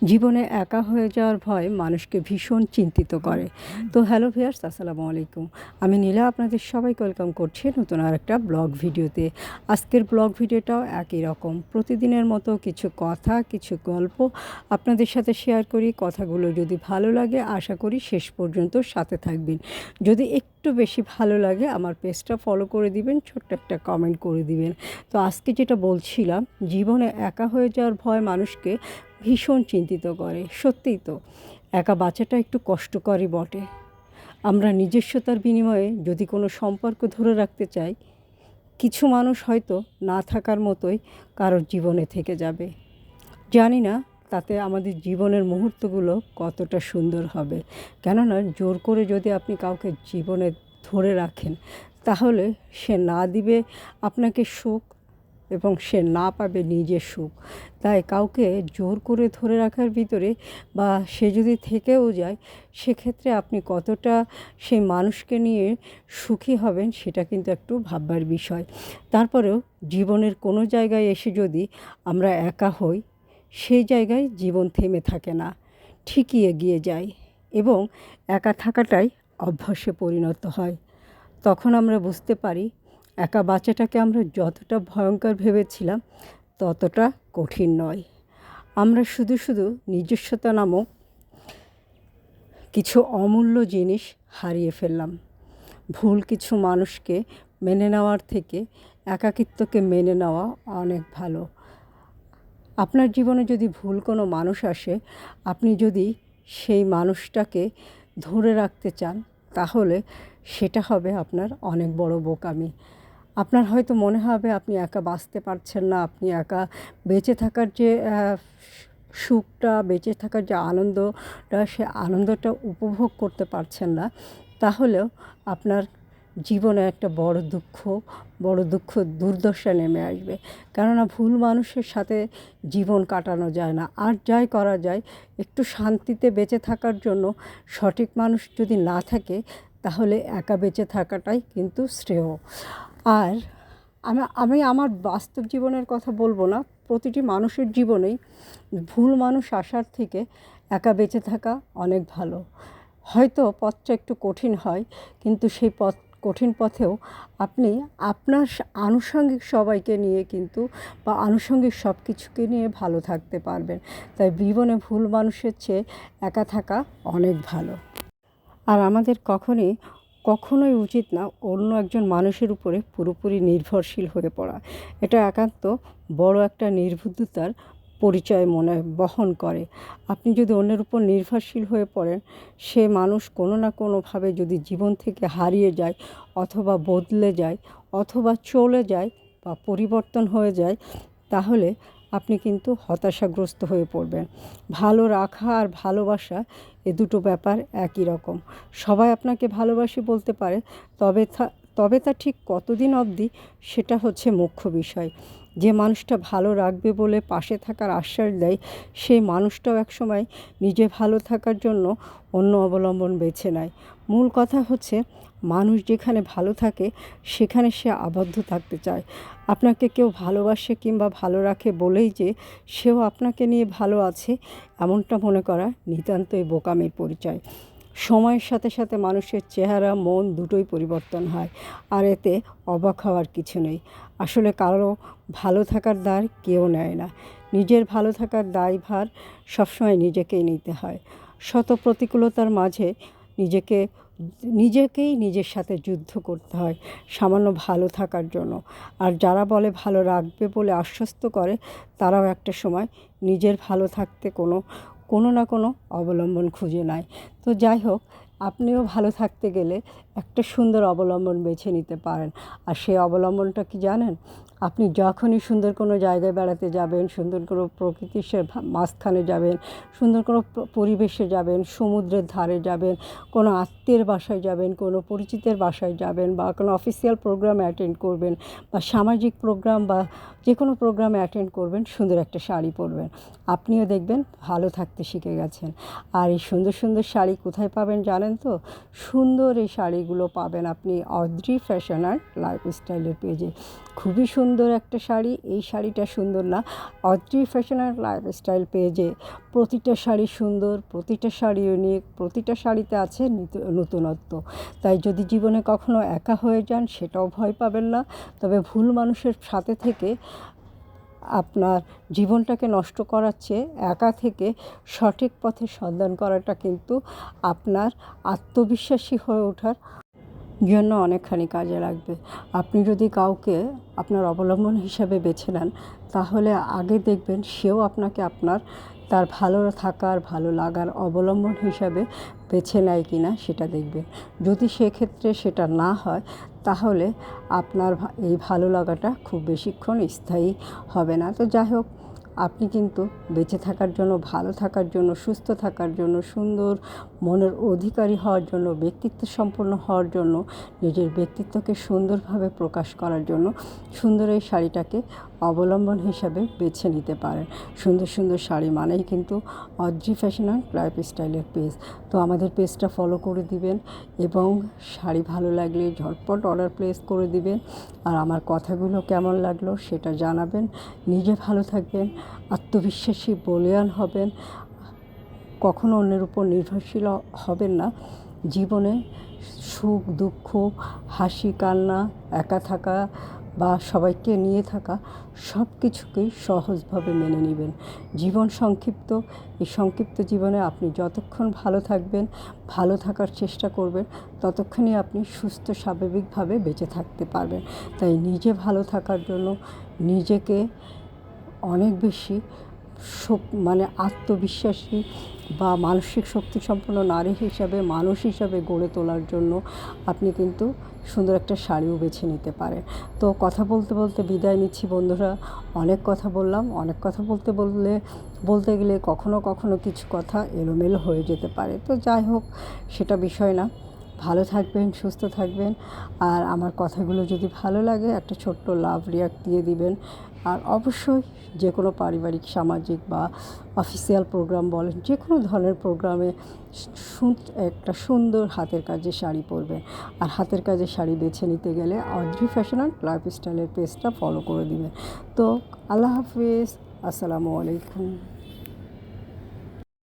জীবনে একা হয়ে যাওয়ার ভয় মানুষকে ভীষণ চিন্তিত করে। তো হ্যালো ভিউয়ার্স, আসসালামু আলাইকুম। আমি নীলা আপনাদের সবাইকে ওয়েলকাম করছি নতুন আরেকটা ব্লগ ভিডিওতে। আজকের ব্লগ ভিডিওটাও একই রকম। প্রতিদিনের মতো কিছু কথা, কিছু গল্প আপনাদের সাথে শেয়ার করি। কথাগুলো যদি ভালো লাগে আশা করি শেষ পর্যন্ত সাথে থাকবেন। যদি একটু বেশি ভালো লাগে আমার পেজটা ফলো করে দিবেন, ছোট্ট একটা কমেন্ট করে দিবেন। তো আজকে যেটা বলছিলাম, জীবনে একা হয়ে যাওয়ার ভয় মানুষকে ভীষণ চিন্তিত করে। সত্যিই তো, একা বাঁচাটা একটু কষ্টকরই বটে। আমরা নিজস্বতার বিনিময়ে যদি কোনো সম্পর্ক ধরে রাখতে চাই, কিছু মানুষ হয়তো না থাকার মতোই কারোর জীবনে থেকে যাবে। জানি না তাতে আমাদের জীবনের মুহূর্তগুলো কতটা সুন্দর হবে। কেননা জোর করে যদি আপনি কাউকে জীবনে ধরে রাখেন, তাহলে সে না দিবে আপনাকে সুখ এবং সে না পাবে নিজের সুখ। তাই কাউকে জোর করে ধরে রাখার ভিতরে বা সে যদি থেকেও যায়, সেক্ষেত্রে আপনি কতটা সেই মানুষকে নিয়ে সুখী হবেন সেটা কিন্তু একটু ভাববার বিষয়। তারপরেও জীবনের কোনো জায়গায় এসে যদি আমরা একা হই, সেই জায়গায় জীবন থেমে থাকে না, ঠিকই এগিয়ে যায় এবং একা থাকাটাই অভ্যাসে পরিণত হয়। তখন আমরা বুঝতে পারি একা বাচ্চাটাকে আমরা যতটা ভয়ঙ্কর ভেবেছিলাম ততটা কঠিন নয়। আমরা শুধু শুধু নিজস্বতা নামক কিছু অমূল্য জিনিস হারিয়ে ফেললাম। ভুল কিছু মানুষকে মেনে নেওয়ার থেকে একাকিত্বকে মেনে নেওয়া অনেক ভালো। আপনার জীবনে যদি ভুল কোনো মানুষ আসে, আপনি যদি সেই মানুষটাকে ধরে রাখতে চান, তাহলে সেটা হবে আপনার অনেক বড় বোকামি। আপনার হয়তো মনে হবে আপনি একা বাঁচতে পারছেন না, আপনি একা বেঁচে থাকার যে সুখটা, বেঁচে থাকার যে আনন্দটা, সে আনন্দটা উপভোগ করতে পারছেন না। তাহলেও আপনার জীবনে একটা বড় দুঃখ দুর্দশা নেমে আসবে। কেননা ভুল মানুষের সাথে জীবন কাটানো যায় না। আর যাই করা যায়, একটু শান্তিতে বেঁচে থাকার জন্য সঠিক মানুষ যদি না থাকে, তাহলে একা বেঁচে থাকাটাই কিন্তু শ্রেয়। আর আমি আমার বাস্তব জীবনের কথা বলবো না, প্রতিটি মানুষের জীবনেই ভুল মানুষ আসার থেকে একা বেঁচে থাকা অনেক ভালো। হয়তো পথটা একটু কঠিন হয়, কিন্তু সেই কঠিন পথেও আপনি আপনার আনুষঙ্গিক সবাইকে নিয়ে কিন্তু বা আনুষঙ্গিক সব কিছুকে নিয়ে ভালো থাকতে পারবেন। তাই জীবনে ভুল মানুষের চেয়ে একা থাকা অনেক ভালো। আর আমাদের কখনোই উচিত না অন্য একজন মানুষের উপরে পুরোপুরি নির্ভরশীল হয়ে পড়া। এটা একান্ত বড় একটা নির্বুদ্ধিতার পরিচয় বহন করে। আপনি যদি অন্যের উপর নির্ভরশীল হয়ে পড়েন, সে মানুষ কোনো না কোনোভাবে যদি জীবন থেকে হারিয়ে যায়, অথবা বদলে যায়, অথবা চলে যায় বা পরিবর্তন হয়ে যায়, তাহলে আপনি কিন্তু হতাশাগ্রস্ত হয়ে পড়বেন। ভালো রাখা আর ভালোবাসা এ দুটো ব্যাপার একই রকম। সবাই আপনাকে ভালোবাসি বলতে পারে, তবে তা ঠিক কতদিন অবধি সেটা হচ্ছে মুখ্য বিষয়। যে মানুষটা ভালো রাখবে বলে পাশে থাকার আশ্বাস দেয়, সেই মানুষটাও একসময় নিজে ভালো থাকার জন্য অন্য অবলম্বন বেছে নেয়। মূল কথা হচ্ছে, মানুষ যেখানে ভালো থাকে সেখানে সে আবদ্ধ থাকতে চায়। আপনাকে কেউ ভালোবাসে কিংবা ভালো রাখে বলেই যে সেও আপনাকে নিয়ে ভালো আছে, এমনটা মনে করা নিতান্তই বোকামির পরিচয়। সময়ের সাথে সাথে মানুষের চেহারা, মন দুটোই পরিবর্তন হয়, আর এতে অবাক হওয়ার কিছু নেই। আসলে কারো ভালো থাকার দায় কেউ নেয় না। নিজের ভালো থাকার দায়ভার সবসময় নিজেকেই নিতে হয়। শত প্রতিকূলতার মাঝে নিজেকেই নিজের সাথে যুদ্ধ করতে হয় সামান্য ভালো থাকার জন্য। আর যারা বলে ভালো রাখবে বলে আশ্বস্ত করে, তারাও একটা সময় নিজের ভালো থাকতে কোনো না কোনো অবলম্বন খুঁজে নেয়। তো যাই হোক, আপনিও ভালো থাকতে গেলে একটা সুন্দর অবলম্বন বেছে নিতে পারেন। আর সেই অবলম্বনটা কি জানেন? আপনি যখনই সুন্দর কোনো জায়গায় বেড়াতে যাবেন, সুন্দর কোনো প্রকৃতির মাঝখানে যাবেন, সুন্দর কোনো পরিবেশে যাবেন, সমুদ্রের ধারে যাবেন, কোনো আত্মীয়ের বাসায় যাবেন, কোনো পরিচিতের বাসায় যাবেন, বা কোনো অফিসিয়াল প্রোগ্রাম অ্যাটেন্ড করবেন, বা সামাজিক প্রোগ্রাম বা যে কোনো প্রোগ্রামে অ্যাটেন্ড করবেন, সুন্দর একটা শাড়ি পরবেন। আপনিও দেখবেন ভালো থাকতে শিখে গেছেন। আর এই সুন্দর সুন্দর শাড়ি কোথায় পাবেন জানেন তো? সুন্দর এই শাড়িগুলো পাবেন আপনি অদ্রি ফ্যাশন আর লাইফস্টাইলের পেজে। খুবই সুন্দর সুন্দর একটা শাড়ি, এই শাড়িটা সুন্দর না। অদ্রি ফ্যাশন অ্যান্ড লাইফস্টাইল পেজে প্রতিটা শাড়ি সুন্দর, প্রতিটা শাড়ি ইউনিক, প্রতিটা শাড়িতে আছে নতুনত্ব। তাই যদি জীবনে কখনো একা হয়ে যান সেটাও ভয় পাবেন না। তবে ভুল মানুষের সাথে থেকে আপনার জীবনটাকে নষ্ট করার চেয়ে একা থেকে সঠিক পথে সন্ধান করাটা কিন্তু আপনার আত্মবিশ্বাসী হয়ে ওঠার জন্য অনেকখানি কাজে লাগবে। আপনি যদি কাউকে আপনার অবলম্বন হিসাবে বেছে নেন, তাহলে আগে দেখবেন সেও আপনাকে তার ভালো থাকার, ভালো লাগার অবলম্বন হিসাবে বেছে নেয় কি না সেটা দেখবেন। যদি সেক্ষেত্রে সেটা না হয়, তাহলে আপনার এই ভালো লাগাটা খুব বেশিক্ষণ স্থায়ী হবে না। তো যাই হোক, আপনি কিন্তু বেঁচে থাকার জন্য, ভালো থাকার জন্য, সুস্থ থাকার জন্য, সুন্দর মনের অধিকারী হওয়ার জন্য, ব্যক্তিত্ব সম্পন্ন হওয়ার জন্য, নিজের ব্যক্তিত্বকে সুন্দরভাবে প্রকাশ করার জন্য সুন্দর এই শাড়িটাকে অবলম্বন হিসাবে বেছে নিতে পারেন। সুন্দর সুন্দর শাড়ি মানেই কিন্তু অদ্রি ফ্যাশন অ্যান্ড লাইফস্টাইলের পেজ। তো আমাদের পেজটা ফলো করে দিবেন এবং শাড়ি ভালো লাগলে ঝটপট অর্ডার প্লেস করে দিবেন। আর আমার কথাগুলো কেমন লাগলো সেটা জানাবেন। নিজে ভালো থাকবেন, আত্মবিশ্বাসী বলীয়ান হবেন, কখনো অন্যের উপর নির্ভরশীল হবেন না। জীবনে সুখ দুঃখ, হাসি কান্না, একা থাকা বা সবাইকে নিয়ে থাকা সব কিছুকেই সহজভাবে মেনে নেবেন। জীবন সংক্ষিপ্ত, এই সংক্ষিপ্ত জীবনে আপনি যতক্ষণ ভালো থাকবেন, ভালো থাকার চেষ্টা করবেন, ততক্ষণই আপনি সুস্থ স্বাভাবিকভাবে বেঁচে থাকতে পারবেন। তাই নিজে ভালো থাকার জন্য নিজেকে অনেক বেশি আত্মবিশ্বাসী বা মানসিক শক্তিসম্পন্ন নারী হিসাবে, মানুষ হিসাবে গড়ে তোলার জন্য আপনি কিন্তু সুন্দর একটা শাড়িও বেছে নিতে পারেন। তো কথা বলতে বলতে বিদায় নিচ্ছি বন্ধুরা। অনেক কথা বললাম, অনেক কথা বলতে গেলে কখনো কখনো কিছু কথা এলোমেলো হয়ে যেতে পারে। তো যাই হোক, সেটা বিষয় না। ভালো থাকবেন, সুস্থ থাকবেন। আর আমার কথাগুলো যদি ভালো লাগে একটা ছোট্ট লাভ রিয়াক্ট দিয়ে দিবেন। আর অবশ্যই যে কোনো পারিবারিক, সামাজিক বা অফিসিয়াল প্রোগ্রাম বলেন, যে কোনো ধরনের প্রোগ্রামে একটা সুন্দর হাতের কাজের শাড়ি পরবেন। আর হাতের কাজের শাড়ি বেছে নিতে গেলে অদ্রি ফ্যাশন অ্যান্ড লাইফস্টাইলের পেজটা ফলো করে দিবেন। তো আল্লাহ হাফিজ, আসসালামু আলাইকুম।